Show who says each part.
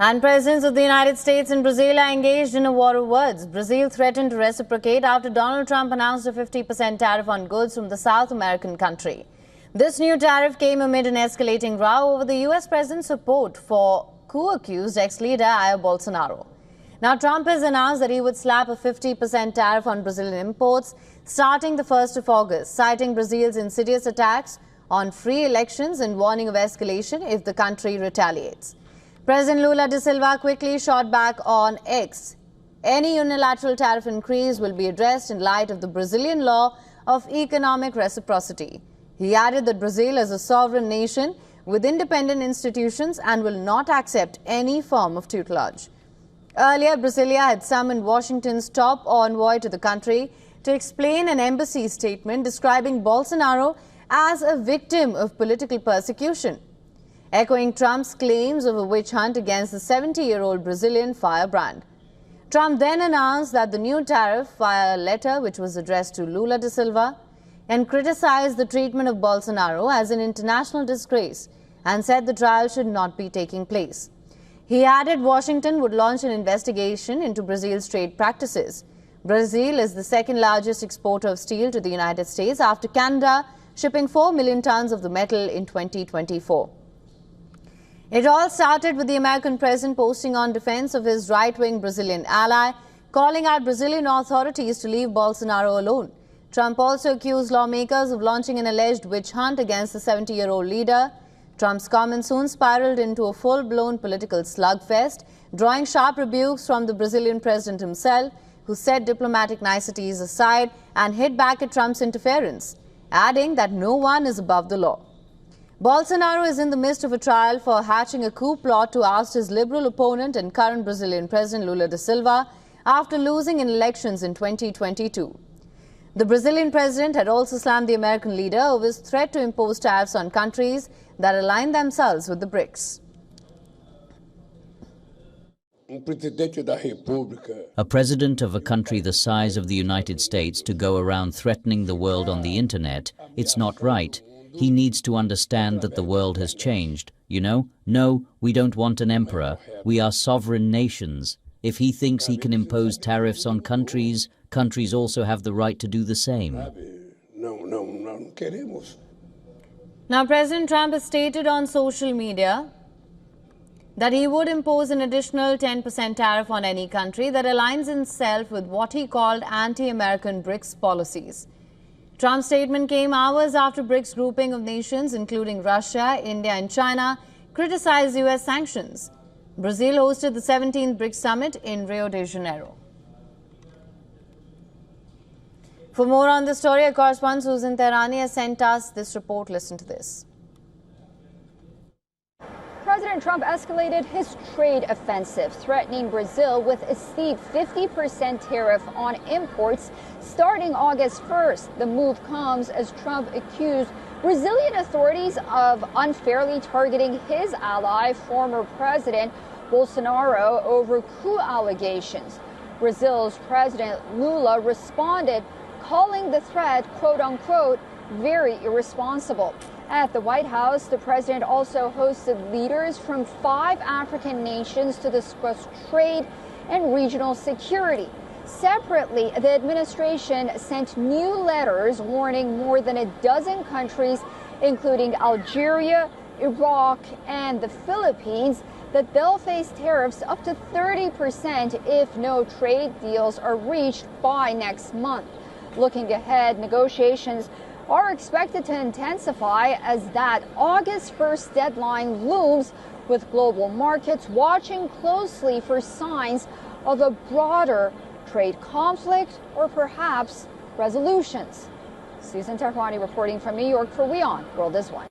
Speaker 1: And presidents of the United States and Brazil are engaged in a war of words. Brazil threatened to reciprocate after Donald Trump announced a 50% tariff on goods from the South American country. This new tariff came amid an escalating row over the U.S. president's support for coup-accused ex-leader Jai Bolsonaro. Now, Trump has announced that he would slap a 50% tariff on Brazilian imports starting the 1st of August, citing Brazil's insidious attacks on free elections and warning of escalation if the country retaliates. President Lula da Silva quickly shot back on X. Any unilateral tariff increase will be addressed in light of the Brazilian law of economic reciprocity. He added that Brazil is a sovereign nation with independent institutions and will not accept any form of tutelage. Earlier, Brasilia had summoned Washington's top envoy to the country to explain an embassy statement describing Bolsonaro as a victim of political persecution, echoing Trump's claims of a witch hunt against the 70-year-old Brazilian firebrand. Trump then announced that the new tariff via a letter which was addressed to Lula da Silva and criticized the treatment of Bolsonaro as an international disgrace and said the trial should not be taking place. He added Washington would launch an investigation into Brazil's trade practices. Brazil is the second largest exporter of steel to the United States after Canada, shipping 4 million tons of the metal in 2024. It all started with the American president posting on defense of his right-wing Brazilian ally, calling out Brazilian authorities to leave Bolsonaro alone. Trump also accused lawmakers of launching an alleged witch hunt against the 70-year-old leader. Trump's comments soon spiraled into a full-blown political slugfest, drawing sharp rebukes from the Brazilian president himself, who set diplomatic niceties aside and hit back at Trump's interference, adding that no one is above the law. Bolsonaro is in the midst of a trial for hatching a coup plot to oust his liberal opponent and current Brazilian president Lula da Silva after losing in elections in 2022. The Brazilian president had also slammed the American leader over his threat to impose tariffs on countries that align themselves with the BRICS.
Speaker 2: A president of a country the size of the United States to go around threatening the world on the internet, it's not right. He needs to understand that the world has changed. You know? No, we don't want an emperor. We are sovereign nations. If he thinks he can impose tariffs on countries, countries also have the right to do the same.
Speaker 1: Now, President Trump has stated on social media that he would impose an additional 10% tariff on any country that aligns itself with what he called anti-American BRICS policies. Trump's statement came hours after BRICS grouping of nations, including Russia, India and China, criticized U.S. sanctions. Brazil hosted the 17th BRICS summit in Rio de Janeiro. For more on this story, our correspondent Susan Tehrani has sent us this report. Listen to this.
Speaker 3: President Trump escalated his trade offensive, threatening Brazil with a steep 50% tariff on imports starting August 1st. The move comes as Trump accused Brazilian authorities of unfairly targeting his ally, former President Bolsonaro, over coup allegations. Brazil's President Lula responded, calling the threat, quote-unquote, very irresponsible. At the White House, the president also hosted leaders from 5 African nations to discuss trade and regional security. Separately, the administration sent new letters warning more than a dozen countries, including Algeria, Iraq, and the Philippines, that they'll face tariffs up to 30% if no trade deals are reached by next month. Looking ahead, negotiations are expected to intensify as that August 1st deadline looms, with global markets watching closely for signs of a broader trade conflict or perhaps resolutions. Susan Tehrani reporting from New York for WION World is One.